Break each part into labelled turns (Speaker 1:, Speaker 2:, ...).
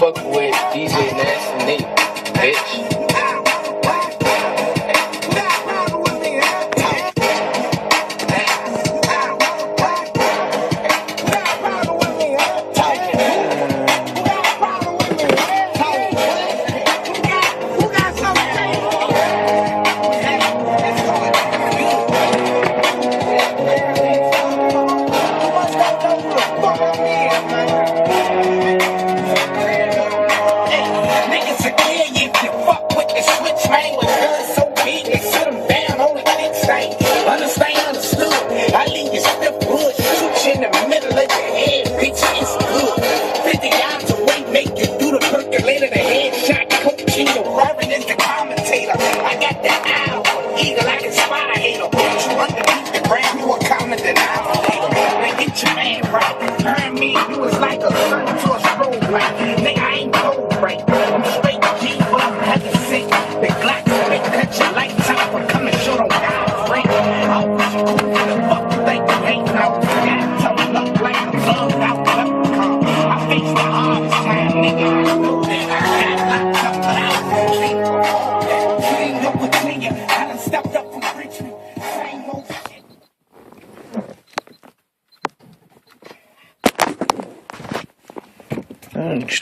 Speaker 1: fuck with DJ Nasty Nate, bitch.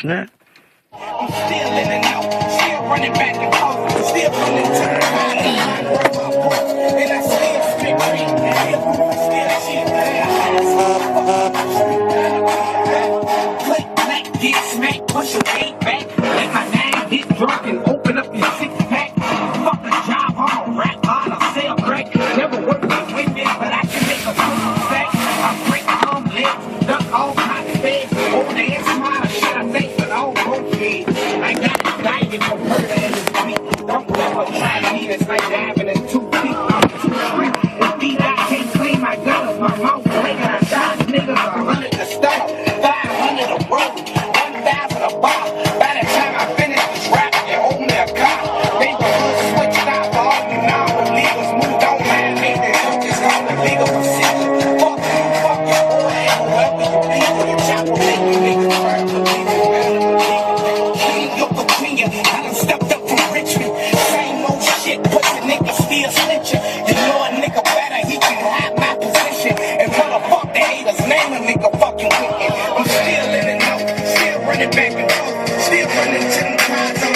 Speaker 2: Snap.
Speaker 3: I'm still in and out, still running back and forth, still running to the line, and I still stick green, still shit, click, black, get smacked, push your weight back, let my name get drunk and open up your six pack. Fuck a job, I'm a rap hard, I sell crack, never worked with women, but I can make a food sack. I break arm, legs, duck all kinds of beds, over the ass smile, shit I think, but all broke head. I got indicted for murder in this beat. Don't ever try me, it's like diving in 2 feet. I'm too strict. Indeed, I can't clean my gutters. My mouth breaking. I shot niggas 100 to start, 500 a word, 1,000 a bar. By the time I finish this rap, you owe me a car. Neighborhood switched out for all you non-believers. Moved on, man, made this hook is called the legal procedure. Fuck you, boy, and whoever you be. You chop will make you niggas burn. I done stepped up from Richmond. Same old shit, but the nigga still snitching. You know a nigga better, he can hide my position. And motherfuck the haters, name a nigga fucking wicked. I'm still in and out, still running back and forth, still running to them cars.